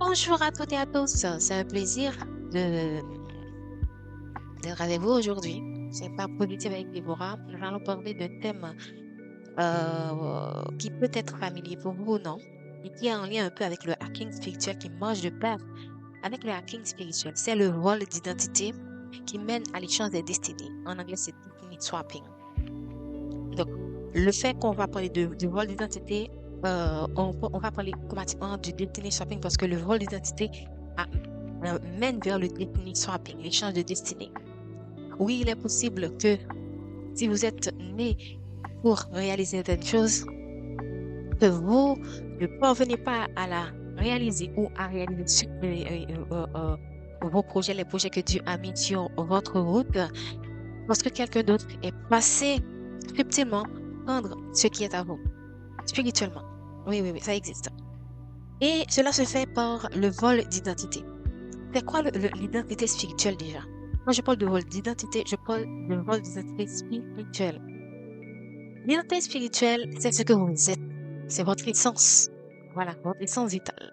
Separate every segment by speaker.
Speaker 1: Bonjour à toutes et à tous, c'est un plaisir de d'être avec vous aujourd'hui. C'est pas positif avec Déborah. Nous allons parler d'un thème qui peut être familier pour vous ou non, et qui est en lien un peu avec le hacking spirituel qui marche de pair avec le hacking spirituel. C'est le vol d'identité qui mène à l'échange des destinées. En anglais, c'est destiny swapping. Donc, le fait qu'on va parler du vol d'identité, on va parler automatiquement du destiny swapping parce que le vol d'identité mène vers le destiny swapping, l'échange de destinée. Oui, il est possible que si vous êtes né pour réaliser certaines choses, que vous ne parvenez pas à la réaliser ou à réaliser vos projets, les projets que Dieu a mis sur votre route, parce que quelqu'un d'autre est passé subtilement prendre ce qui est à vous, spirituellement. Oui, oui, oui, ça existe. Et cela se fait par le vol d'identité. C'est quoi l'identité spirituelle déjà? Quand je parle de vol d'identité, je parle de vol d'identité spirituelle. L'identité spirituelle, c'est ce que vous êtes. C'est votre essence. Voilà, votre essence vitale.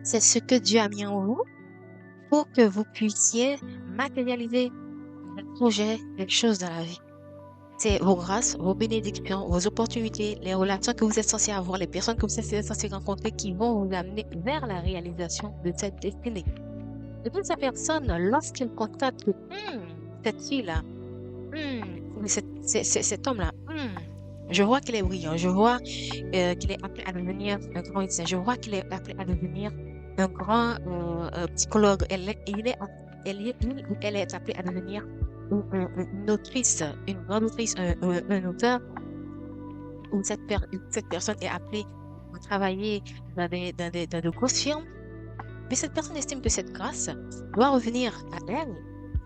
Speaker 1: C'est ce que Dieu a mis en vous pour que vous puissiez matérialiser les projets, les choses dans la vie. C'est vos grâces, vos bénédictions, vos opportunités, les relations que vous êtes censés avoir, les personnes que vous êtes censés rencontrer qui vont vous amener vers la réalisation de cette destinée. Et puis, cette personne, lorsqu'il constate que cette fille-là, cet homme-là, je vois qu'il est brillant, je vois qu'il est appelé à devenir un grand médecin, je vois qu'il est appelé à devenir un grand psychologue, elle est appelée à devenir une autrice, une grande autrice, un auteur, ou cette personne est appelée à travailler dans de grosses firmes, mais cette personne estime que cette grâce doit revenir à elle,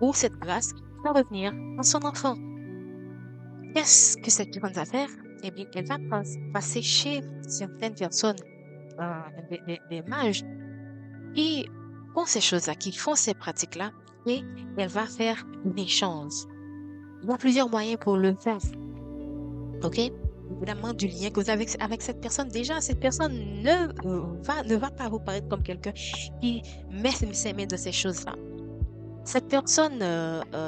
Speaker 1: ou cette grâce doit revenir à son enfant. Qu'est-ce que cette personne va faire? Eh bien, elle va passer chez certaines personnes, des mages, qui font ces choses-là, qui font ces pratiques-là, et elle va faire une échange. Il y a plusieurs moyens pour le faire. OK? Évidemment, du lien que vous avez avec cette personne. Déjà, cette personne ne va pas vous paraître comme quelqu'un qui met ses mains dans ces choses-là. Cette personne,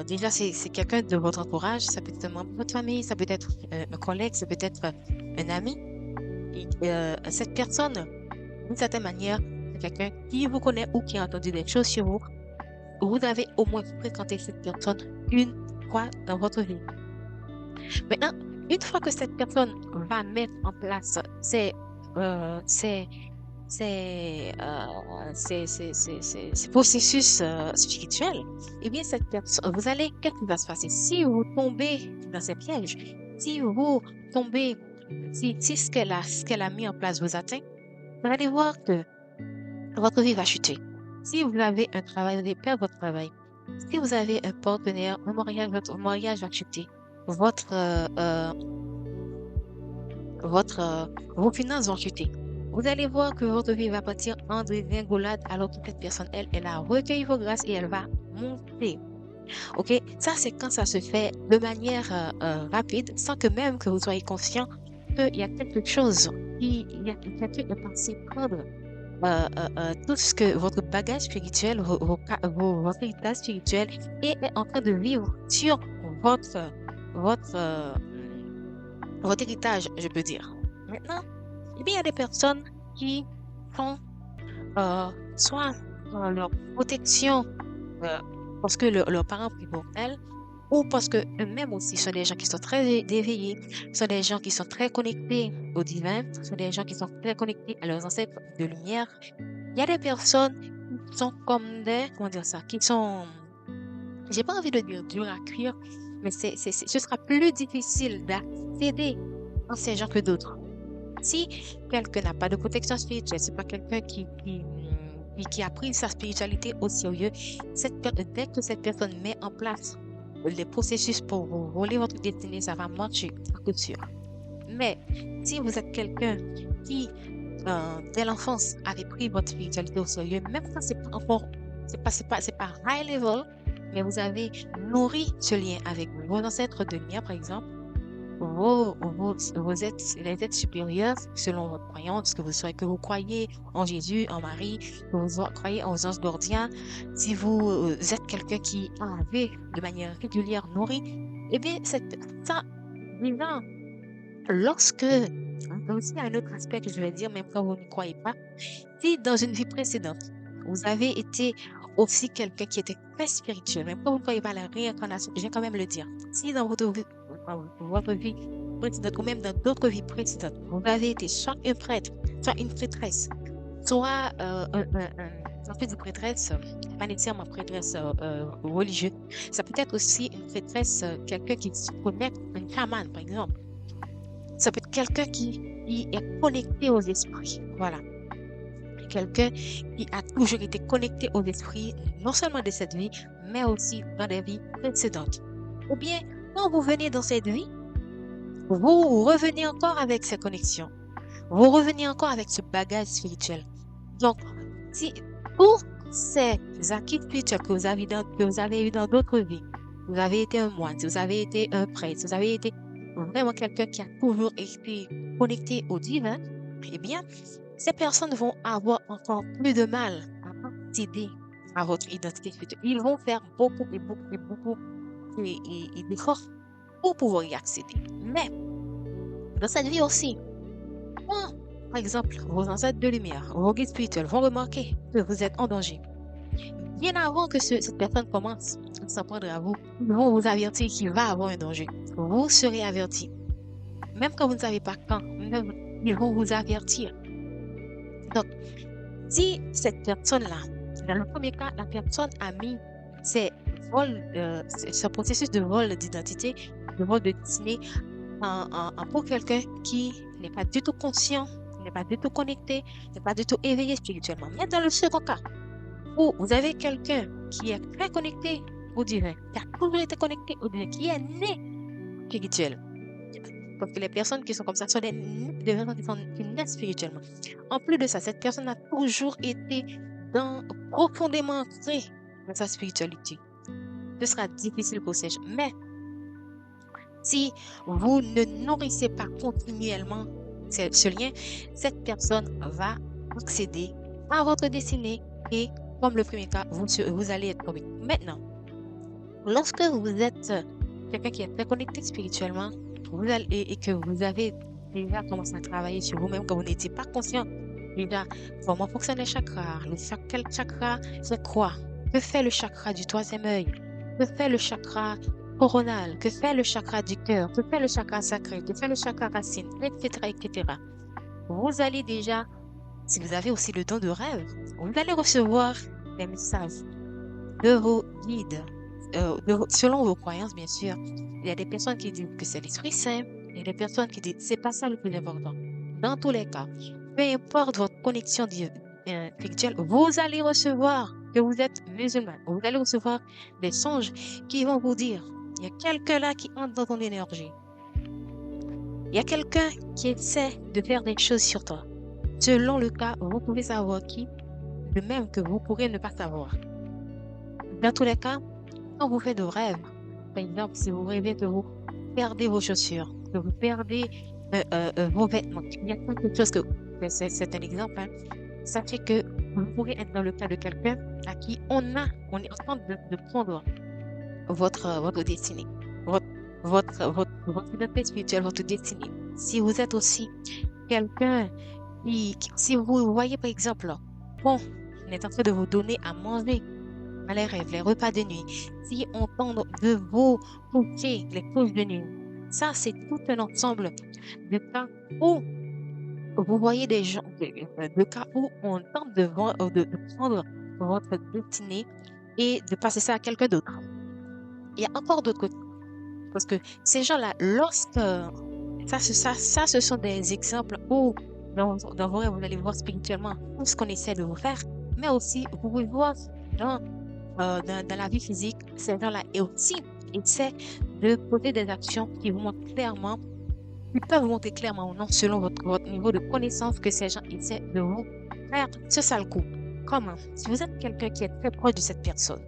Speaker 1: déjà, c'est quelqu'un de votre entourage, ça peut être un membre de votre famille, ça peut être un collègue, ça peut être un ami. Et, cette personne, d'une certaine manière, c'est quelqu'un qui vous connaît ou qui a entendu des choses sur vous. Vous avez au moins fréquenté cette personne une fois dans votre vie. Maintenant, une fois que cette personne va mettre en place euh, ces, ces processus spirituels, eh bien, cette personne, qu'est-ce qui va se passer? Si vous tombez dans ces pièges, si vous tombez, si ce qu'elle a mis en place vous atteint, vous allez voir que votre vie va chuter. Si vous avez un travail, vous allez perdre votre travail. Si vous avez un partenaire, un mariage, votre mariage va chuter. Votre, vos finances vont chuter. Vous allez voir que votre vie va partir en dégringolade alors que cette personne, elle a recueilli vos grâces et elle va monter. OK? Ça, c'est quand ça se fait de manière rapide, sans que même que vous soyez conscient qu'il y a quelque chose, il y a quelqu'un qui est passé prendre tout ce que votre bagage spirituel, votre héritage spirituel est en train de vivre sur votre, votre, euh, votre héritage, je peux dire. Maintenant, eh bien, il y a des personnes qui font soit leur protection euh, parce que leurs parents prient pour elles, ou parce que eux-mêmes aussi sont des gens qui sont très éveillés, sont des gens qui sont très connectés au divin, sont des gens qui sont très connectés à leurs ancêtres de lumière. Il y a des personnes qui sont comme des, comment dire ça, qui sont, j'ai pas envie de dire dur à cuire, mais ce sera plus difficile d'accéder à ces gens que d'autres. Si quelqu'un n'a pas de protection spirituelle, c'est pas quelqu'un qui a pris sa spiritualité au sérieux, dès que cette personne met en place les processus pour vous voler votre destinée, ça va marcher à coup sûr. Mais si vous êtes quelqu'un qui, dès l'enfance, avait pris votre spiritualité au sérieux, même quand c'est pas encore, c'est pas high level, mais vous avez nourri ce lien avec vos ancêtres de lumière, par exemple, les êtres supérieurs, selon votre croyance, que vous croyez en Jésus, en Marie, que vous croyez aux anges gardiens, si vous êtes quelqu'un qui avait de manière régulière nourri, eh bien, ça, déjà, lorsque, aussi un autre aspect que je vais dire, même quand vous ne croyez pas, si dans une vie précédente, vous avez été aussi quelqu'un qui était très spirituel, même quand vous ne croyez pas à la réincarnation, je vais quand même le dire. Si dans votre vie précédente ou même dans d'autres vies précédentes, vous avez été soit un prêtre, soit une prêtresse, soit en fait, une prêtresse, pas nécessairement prêtresse religieuse, ça peut être aussi une prêtresse, quelqu'un qui se connecte, une chamane par exemple. Ça peut être quelqu'un qui est connecté aux esprits. Voilà. Quelqu'un qui a toujours été connecté aux esprits, non seulement de cette vie, mais aussi dans des vies précédentes. Ou bien, quand vous venez dans cette vie, vous revenez encore avec ces connexions. Vous revenez encore avec ce bagage spirituel. Donc, si pour ces acquis spirituels que vous avez eu dans d'autres vies, vous avez été un moine, si vous avez été un prêtre, si vous avez été vraiment quelqu'un qui a toujours été connecté au divin, eh bien, ces personnes vont avoir encore plus de mal à accéder à votre identité spirituelle. Ils vont faire beaucoup et beaucoup et beaucoup d'efforts pour pouvoir y accéder. Mais, dans cette vie aussi, quand, par exemple, vos ancêtres de lumière, vos guides spirituels vont remarquer que vous êtes en danger, bien avant que cette personne commence à s'en prendre à vous, ils vont vous avertir qu'il va avoir un danger. Vous serez averti. Même quand vous ne savez pas quand, ils vont vous avertir. Donc, si cette personne-là, dans le premier cas, la personne a mis ce processus de vol d'identité, de vol de destinée, pour quelqu'un qui n'est pas du tout conscient, n'est pas du tout connecté, n'est pas du tout éveillé spirituellement. Mais dans le second cas, où vous avez quelqu'un qui est très connecté au divin, qui a toujours été connecté au divin, qui est né spirituel. Parce que les personnes qui sont comme ça sont des personnes qui naissent spirituellement. En plus de ça, cette personne a toujours été profondément ancrée dans sa spiritualité. Ce sera difficile pour ces gens. Mais si vous ne nourrissez pas continuellement ce lien, cette personne va accéder à votre destinée et, comme le premier cas, vous allez être convaincu. Maintenant, lorsque vous êtes quelqu'un qui est très connecté spirituellement, et que vous avez déjà commencé à travailler sur vous-même, quand vous n'étiez pas conscient déjà comment fonctionnent les chakras, quel chakra c'est quoi, que fait le chakra du troisième œil, que fait le chakra coronal, que fait le chakra du cœur, que fait le chakra sacré, que fait le chakra racine, etc., etc. Vous allez déjà, si vous avez aussi le don de rêve, vous allez recevoir des messages de vos guides, selon vos croyances, bien sûr. Il y a des personnes qui disent que c'est l'Esprit Saint, il y a des personnes qui disent que c'est pas ça le plus important. Dans tous les cas, peu importe votre connexion spirituelle, vous allez recevoir que vous êtes musulman. Vous allez recevoir des songes qui vont vous dire, il y a quelqu'un là qui entre dans ton énergie. Il y a quelqu'un qui essaie de faire des choses sur toi. Selon le cas, vous pouvez savoir qui, de même que vous pourrez ne pas savoir. Dans tous les cas, quand vous faites de rêves, par exemple, si vous rêvez que vous perdez vos chaussures, que vous perdez vos vêtements, il y a quelque chose c'est un exemple, hein, sachez que vous pourrez être dans le cas de quelqu'un à qui on est en train de prendre votre destinée, votre identité spirituelle, votre destinée. Si vous êtes aussi quelqu'un si vous voyez par exemple, bon, on est en train de vous donner à manger dans les rêves, les repas de nuit, si on tente de vous coucher les couches de nuit, ça c'est tout un ensemble de cas où vous voyez des gens, de cas où on tente de prendre votre destinée et de passer ça à quelqu'un d'autre. Il y a encore d'autres côtés. Parce que ces gens-là, ça, ce sont des exemples où, dans vos rêves, vous allez voir spirituellement tout ce qu'on essaie de vous faire, mais aussi, vous pouvez voir dans la vie physique, ces gens-là, et aussi, essaient de poser des actions qui vous montrent clairement, qui peuvent vous montrer clairement ou non, selon votre niveau de connaissance, que ces gens essaient de vous faire ce sale coup. Comment? Si vous êtes quelqu'un qui est très proche de cette personne,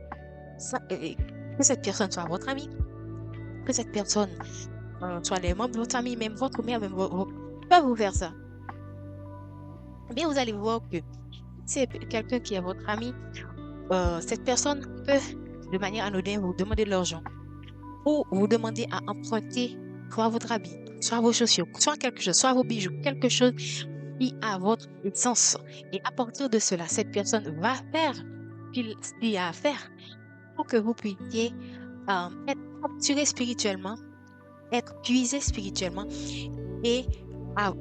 Speaker 1: que cette personne soit votre ami, que cette personne soit les membres de votre famille, même votre mère, même peuvent vous faire ça. Eh bien, vous allez voir que c'est quelqu'un qui est votre ami, cette personne peut, de manière anodine, vous demander de l'argent ou vous demander à emprunter soit votre habit, soit vos chaussures, soit quelque chose, soit vos bijoux, quelque chose qui a votre essence. Et à partir de cela, cette personne va faire ce qu'il y a à faire pour que vous puissiez être capturé spirituellement, être puisé spirituellement et,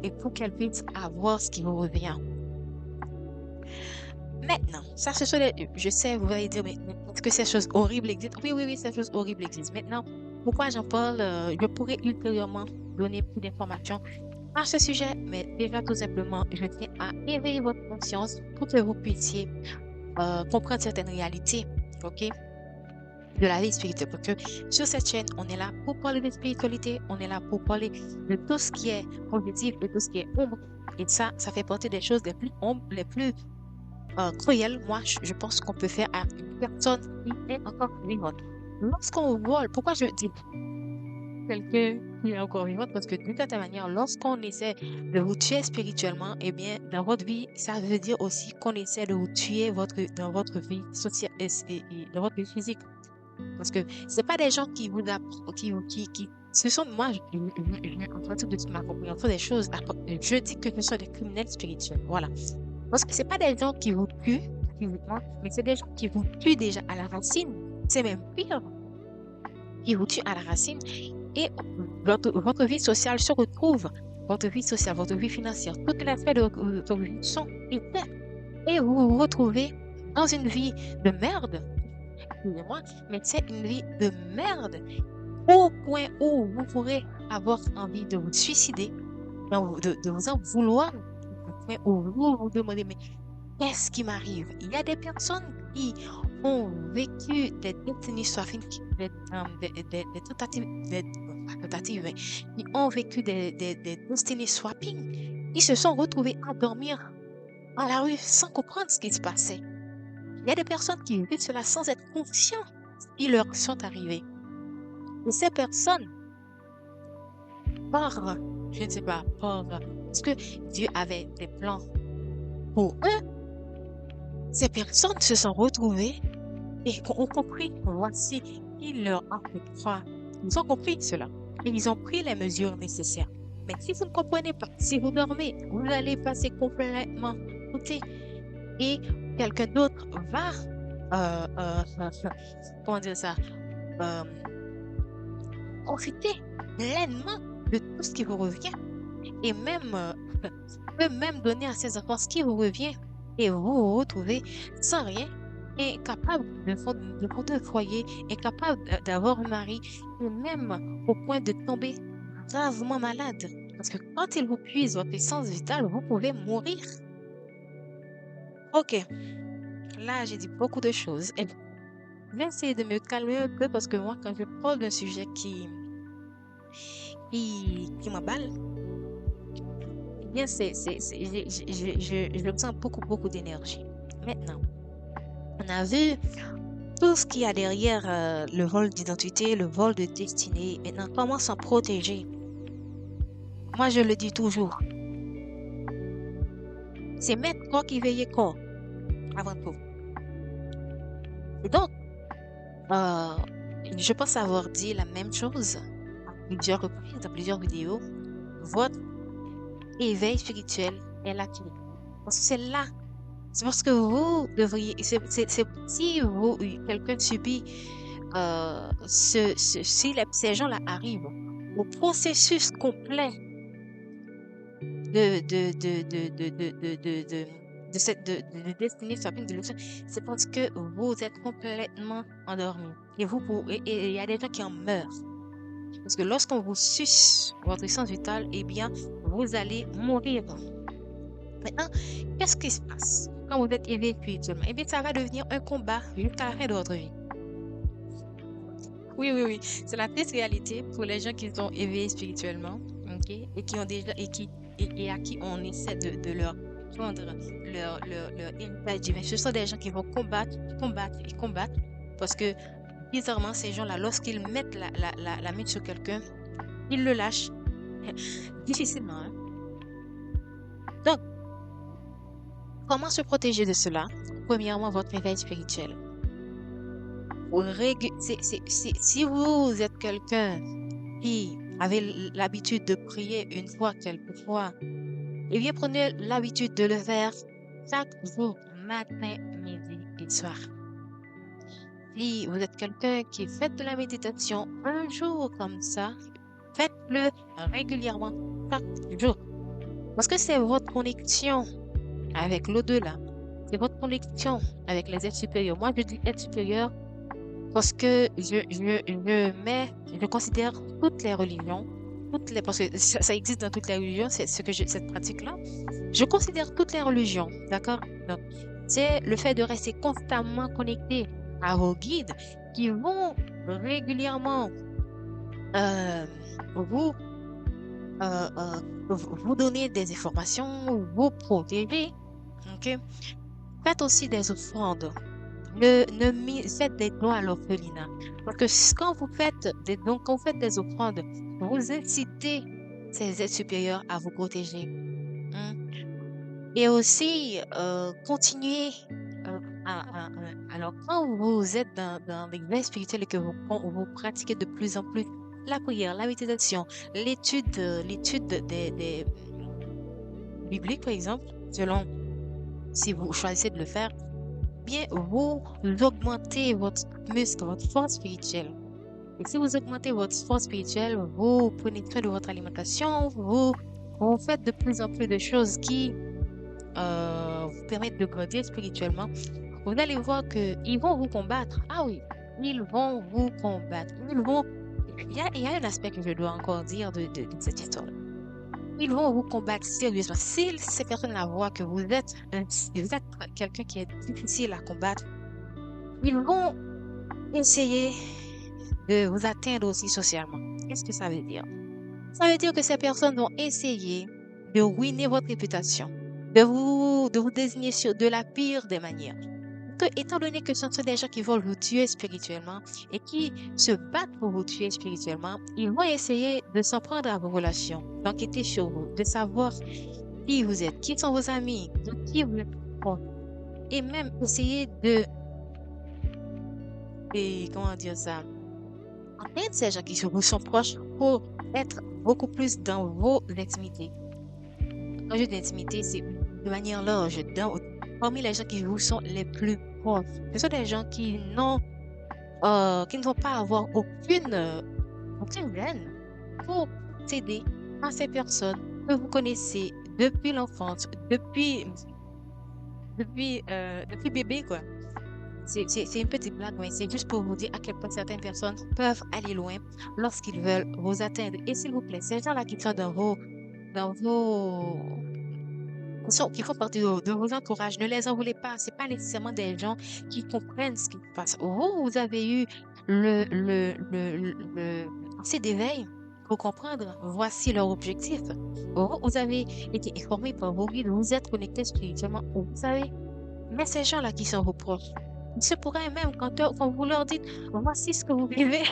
Speaker 1: et pour qu'elle puisse avoir ce qui vous revient. Maintenant, ça, ce sont je sais, vous allez dire, mais est-ce que ces choses horribles existent? Oui, oui, oui, ces choses horribles existent. Maintenant, pourquoi j'en parle? Je pourrais ultérieurement donner plus d'informations à ce sujet, mais déjà, tout simplement, je tiens à éveiller votre conscience pour que vous puissiez comprendre certaines réalités, ok, de la vie spirituelle. Parce que sur cette chaîne, on est là pour parler de spiritualité, on est là pour parler de tout ce qui est positif, de tout ce qui est ombre. Et ça fait partie des choses les plus ombres, les plus cruel, moi, je pense qu'on peut faire à une personne qui est encore vivante. Lorsqu'on vole, pourquoi je dis quelqu'un qui est encore vivante? Parce que d'une certaine manière, lorsqu'on essaie de vous tuer spirituellement, eh bien, dans votre vie, ça veut dire aussi qu'on essaie de vous tuer dans votre vie sociale et dans votre vie physique. Parce que c'est pas des gens qui vous ce sont, moi, en pratique de ma compréhension des choses, je dis que ce sont des criminels spirituels. Voilà. Parce que c'est pas des gens qui vous tuent physiquement, mais c'est des gens qui vous tuent déjà à la racine. C'est même pire, qui vous tuent à la racine. Et votre vie sociale se retrouve, votre vie sociale, votre vie financière, toutes les aspects de votre vie sont éteints. Et vous vous retrouvez dans une vie de merde, excusez-moi, mais c'est une vie de merde au point où vous pourrez avoir envie de vous suicider, de vous en vouloir, au point où vous vous demandez, mais qu'est-ce qui m'arrive? Il y a des personnes qui ont vécu des décennies swapping, des tentatives, pas tentatives, mais qui ont vécu des destiny swapping. Ils se sont retrouvés à dormir à la rue sans comprendre ce qui se passait. Il y a des personnes qui vivent cela sans être conscients qui leur sont arrivés. Et ces personnes, je ne sais pas, parce que Dieu avait des plans pour eux, ces personnes se sont retrouvées et ont compris, voici, il leur a fait croire. Ils ont compris cela et ils ont pris les mesures nécessaires. Mais si vous ne comprenez pas, si vous dormez, vous allez passer complètement à côté et quelqu'un d'autre va, comment dire ça, euh, profiter pleinement de tout ce qui vous revient et même, peut même donner à ses enfants ce qui vous revient et vous vous retrouvez sans rien, incapable de fonder un foyer, incapable d'avoir un mari, et même au point de tomber gravement malade. Parce que quand il vous puise votre essence vitale, vous pouvez mourir. Ok, là j'ai dit beaucoup de choses. Et je vais essayer de me calmer un peu parce que moi, quand je parle d'un sujet qui m'emballe, eh bien, je ressens beaucoup d'énergie. Maintenant, on a vu tout ce qu'il y a derrière le vol d'identité, le vol de destinée. Maintenant, comment s'en protéger? Moi, je le dis toujours. C'est mettre corps qui veille corps, avant tout. Et donc, je pense avoir dit la même chose à plusieurs reprises, dans plusieurs vidéos. Votre éveil spirituel est la clé. Parce que c'est là. C'est parce que vous devriez. Si quelqu'un subit, si ces gens-là arrivent au processus complet de destinée shopping de luxe, c'est parce que vous êtes complètement endormi. Et il y a des gens qui en meurent. Parce que lorsqu'on vous suce votre essence vitale, eh bien, vous allez mourir. Maintenant, qu'est-ce qui se passe quand vous êtes éveillé spirituellement? Eh bien, ça va devenir un combat jusqu'à la fin de votre vie. Oui, oui, oui. C'est la triste réalité pour les gens qui sont éveillés spirituellement, ok, et qui ont déjà, et à qui on essaie de leur prendre leur héritage divin. Ce sont des gens qui vont combattre, parce que bizarrement, ces gens-là, lorsqu'ils mettent la main sur quelqu'un, Ils le lâchent difficilement, hein. Donc, comment se protéger de cela? Premièrement, votre réveil spirituel. Si vous êtes quelqu'un qui avait l'habitude de prier une fois, quelquefois, eh bien, prenez l'habitude de le faire chaque jour, matin, midi et soir. Si vous êtes quelqu'un qui fait de la méditation un jour comme ça, faites-le régulièrement, chaque jour. Parce que c'est votre connexion avec l'au-delà. C'est votre connexion avec les êtres supérieurs. Moi, je dis êtres supérieurs parce que je considère toutes les religions, parce que ça existe dans toutes les religions, c'est cette pratique-là. Je considère toutes les religions, d'accord? Donc, c'est le fait de rester constamment connecté à vos guides qui vont régulièrement euh, vous, vous donner des informations, vous protéger, ok? Faites aussi des offrandes. Faites des dons à l'orphelinat. Parce que quand vous faites des dons, quand vous faites des offrandes, vous incitez ces êtres supérieurs à vous protéger. Hein. Et aussi, continuez. Alors, quand vous êtes dans l'éveil spirituel et que vous pratiquez de plus en plus la prière, la méditation, l'étude des bibliques, par exemple, selon si vous choisissez de le faire, bien, vous augmentez votre muscle, votre force spirituelle. Et si vous augmentez votre force spirituelle, vous prenez soin de votre alimentation, vous faites de plus en plus de choses qui vous permettent de grandir spirituellement. Vous allez voir qu'ils vont vous combattre. Ah oui, ils vont vous combattre. Il y a un aspect que je dois encore dire de cette histoire. Ils vont vous combattre sérieusement. Si ces personnes-là voient que vous êtes quelqu'un qui est difficile à combattre, ils vont essayer de vous atteindre aussi socialement. Qu'est-ce que ça veut dire? Ça veut dire que ces personnes vont essayer de ruiner votre réputation, de vous désigner de la pire des manières. Étant donné que ce sont des gens qui veulent vous tuer spirituellement et qui se battent pour vous tuer spirituellement, ils vont essayer de s'en prendre à vos relations, d'enquêter sur vous, de savoir qui vous êtes, qui sont vos amis, de qui vous êtes proche, et même essayer comment dire ça, atteindre ces gens qui vous sont proches pour être beaucoup plus dans vos intimités. Quand je dis intimité, c'est de manière large. Parmi les gens qui vous sont les plus proches, ce sont des gens qui ne vont pas avoir aucune gêne pour s'aider à ces personnes que vous connaissez depuis l'enfance, depuis bébé, quoi. C'est une petite blague, mais c'est juste pour vous dire à quel point certaines personnes peuvent aller loin lorsqu'ils veulent vous atteindre. Et s'il vous plaît, ces gens-là qui sont dans vos, qui font partie de vos entourages, ne les en voulez pas. C'est pas nécessairement des gens qui comprennent ce qui se passe. Vous avez eu assez d'éveil pour comprendre, voici leur objectif. Vous avez été informé par vos guides, vous êtes connecté spirituellement, vous savez. Mais ces gens-là qui sont vos proches, il se pourrait même quand vous leur dites, voici ce que vous vivez,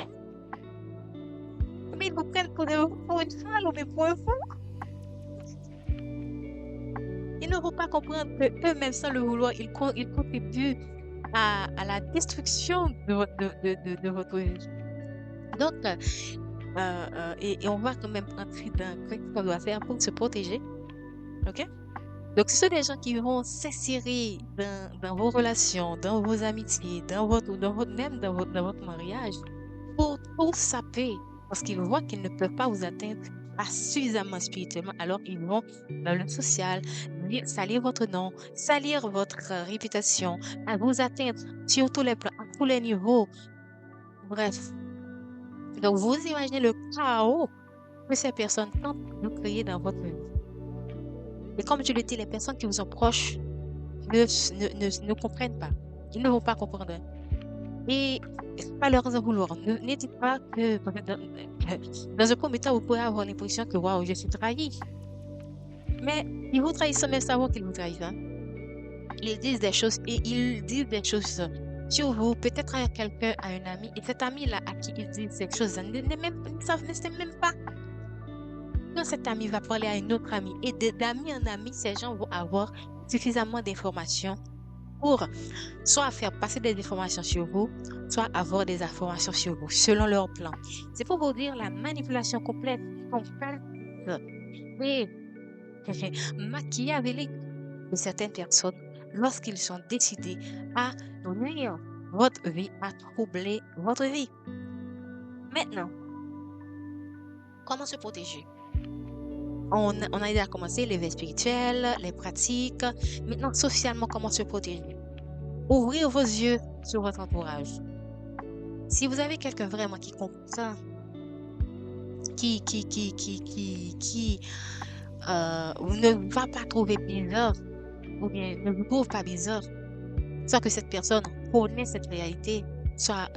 Speaker 1: mais ils vous prennent pour une folle ou bien pour un fou. Ils ne vont pas comprendre que eux-mêmes, sans le vouloir, ils contribuent à la destruction de votre vie. Donc, et on va quand même entrer dans ce qu'on doit faire pour se protéger. OK? Donc, ce sont des gens qui vont s'insérer dans vos relations, dans vos amitiés, même dans votre mariage, pour saper, parce qu'ils voient qu'ils ne peuvent pas vous atteindre suffisamment spirituellement, alors ils vont dans le social, salir votre nom, salir votre réputation, à vous atteindre sur tous les plans, à tous les niveaux. Bref. Donc, vous imaginez le chaos que ces personnes tentent de créer dans votre vie. Et comme je le dis, les personnes qui vous sont proches ne comprennent pas. Ils ne vont pas comprendre. Et pas leur en vouloir. Ne dites pas que dans un premier temps, vous pourrez avoir l'impression que waouh, je suis trahi. Mais ils vous trahissent sans même savoir qu'ils vous trahissent. Hein. Ils disent des choses et ils disent des choses sur vous, peut-être à quelqu'un, à un ami, et cet ami-là à qui ils disent ces choses, ne sait même pas quand cet ami va parler à une autre amie et d'ami en ami, ces gens vont avoir suffisamment d'informations pour soit faire passer des informations sur vous, soit avoir des informations sur vous, selon leur plan. C'est pour vous dire la manipulation complète, complète et machiavélique de certaines personnes lorsqu'ils sont décidés à nuire votre vie, à troubler votre vie. Maintenant, comment se protéger? On a déjà commencé l'éveil spirituel, les pratiques. Maintenant, socialement, comment se protéger? Ouvrez vos yeux sur votre entourage. Si vous avez quelqu'un vraiment qui comprend, ne va pas trouver bizarre, ou bien ne vous trouve pas bizarre, soit que cette personne connaît cette réalité, soit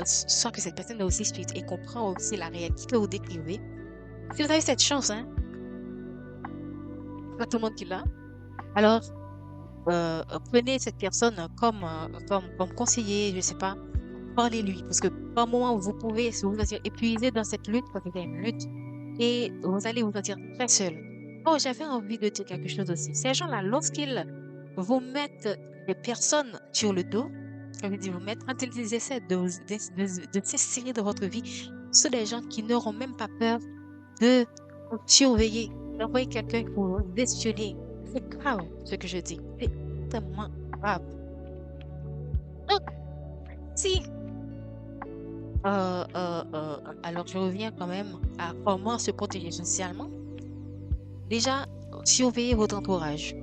Speaker 1: que cette personne est aussi spirituelle et comprend aussi la réalité que vous décrivez. Si vous avez cette chance, hein, pas tout le monde qui l'a, alors prenez cette personne comme conseiller, je ne sais pas, parlez-lui, parce que par moment, vous pouvez vous sentir épuisé dans cette lutte, parce que c'est une lutte, et vous allez vous sentir très seul. Oh, j'avais envie de dire quelque chose aussi. Ces gens-là, lorsqu'ils vous mettent des personnes sur le dos, comme je dis vous mettre, quand ils essaient de s'insérer dans votre vie, ce sont des gens qui n'auront même pas peur de vous surveiller, d'envoyer quelqu'un pour vous espionner. C'est grave ce que je dis. C'est extrêmement grave. Donc, si, alors je reviens quand même à comment se protéger socialement. Déjà, surveillez votre entourage.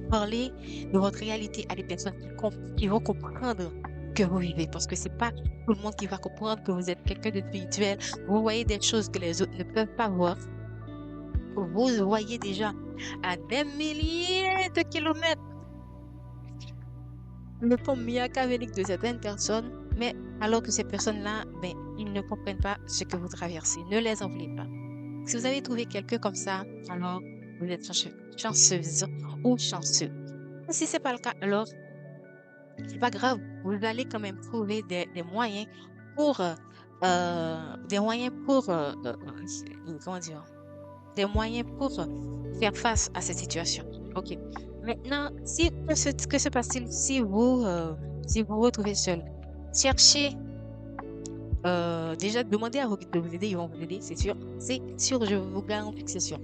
Speaker 1: Parlez de votre réalité à des personnes qui vont comprendre que vous vivez. Parce que c'est pas tout le monde qui va comprendre que vous êtes quelqu'un de spirituel. Vous voyez des choses que les autres ne peuvent pas voir. Vous voyez déjà à des milliers de kilomètres le pont machiavélique de certaines personnes, mais alors que ces personnes-là, ben, ils ne comprennent pas ce que vous traversez. Ne les en voulez pas. Si vous avez trouvé quelqu'un comme ça, alors vous êtes chanceuse ou chanceux. Si c'est pas le cas, alors c'est pas grave. Vous allez quand même trouver des moyens pour comment dire, des moyens pour faire face à cette situation. Ok. Maintenant, que se passe-t-il si vous vous retrouvez seul? Cherchez, déjà demandez à vos guides de vous aider, ils vont vous aider, c'est sûr. C'est sûr, je vous garantis que c'est sûr.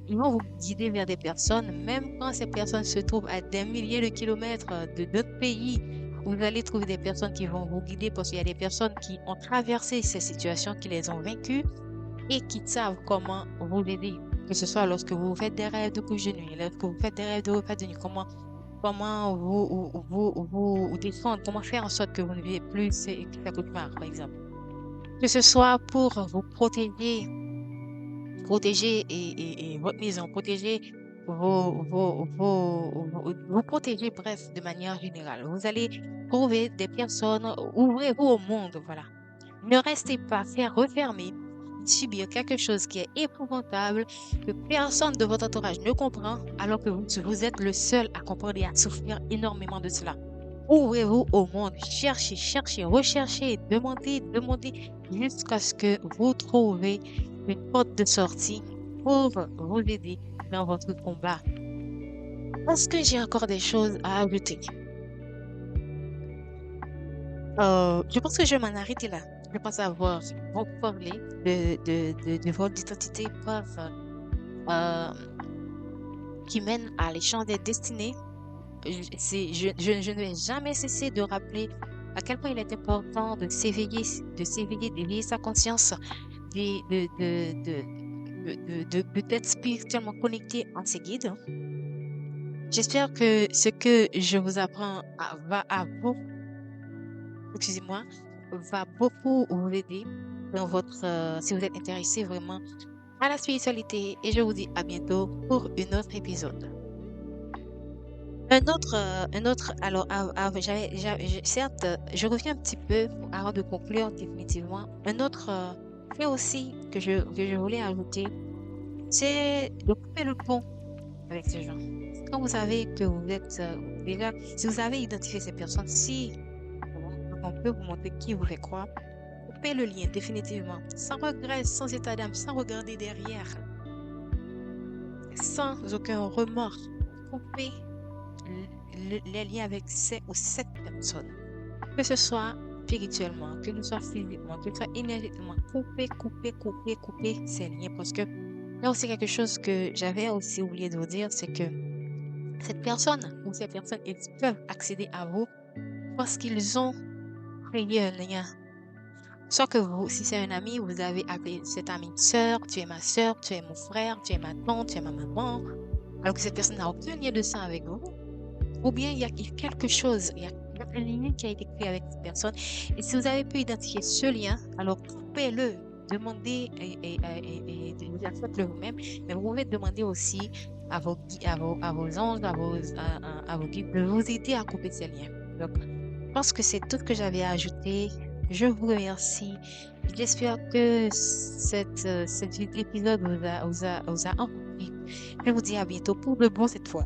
Speaker 1: Ils vont vous guider vers des personnes, même quand ces personnes se trouvent à des milliers de kilomètres de d'autres pays. Vous allez trouver des personnes qui vont vous guider parce qu'il y a des personnes qui ont traversé ces situations, qui les ont vaincues et qui savent comment vous aider. Que ce soit lorsque vous faites des rêves de couche de nuit, lorsque vous faites des rêves de repas de nuit, comment vous défendre, comment faire en sorte que vous ne vivez plus ces cauchemars, par exemple. Que ce soit pour vous protéger et votre maison, protéger vous protéger, bref, de manière générale. Vous allez trouver des personnes, ouvrez-vous au monde, voilà. Ne restez pas refermé, subir quelque chose qui est épouvantable, que personne de votre entourage ne comprend, alors que vous êtes le seul à comprendre et à souffrir énormément de cela. Ouvrez-vous au monde, cherchez, recherchez, demandez jusqu'à ce que vous trouviez une porte de sortie pour vous aider dans votre combat. Est-ce que j'ai encore des choses à ajouter? Je pense que je vais m'en arrêter là. Je pense avoir beaucoup parlé de votre identité euh, qui mène à l'échange des destinées. Je ne vais jamais cesser de rappeler à quel point il est important d'éveiller sa conscience, d'être spirituellement connecté en ses guides. J'espère que ce que je vous apprends excusez-moi, va beaucoup vous aider dans si vous êtes intéressé vraiment à la spiritualité. Et je vous dis à bientôt pour un autre épisode. Alors, certes, je reviens un petit peu avant de conclure définitivement. Un autre fait aussi que je voulais ajouter, c'est de couper le pont avec ces gens. Quand vous savez que vous êtes déjà, si vous avez identifié ces personnes, si on peut vous montrer qui vous fait croire, coupez le lien définitivement, sans regret, sans état d'âme, sans regarder derrière. sans aucun remords, couper les liens avec ces ou cette personne. Que ce soit spirituellement, que ce soit physiquement, que ce soit énergétiquement, couper ces liens. Parce que là aussi, quelque chose que j'avais aussi oublié de vous dire, c'est que cette personne ou ces personnes, ils peuvent accéder à vous parce qu'ils ont créé un lien. Soit que vous, si c'est un ami, vous avez appelé cette amie sœur, tu es mon frère, tu es ma tante, tu es ma maman, alors que cette personne n'a aucun lien de sang avec vous. Ou bien il y a quelque chose, il y a un lien qui a été créé avec cette personne. Et si vous avez pu identifier ce lien, alors coupez-le. Demandez faites-le vous-même, mais vous pouvez demander aussi à vos anges, à vos guides de vous aider à couper ces liens. Donc, je pense que c'est tout ce que j'avais à ajouter. Je vous remercie. J'espère que cet épisode vous a enrichi. Je vous dis à bientôt pour de bon cette fois.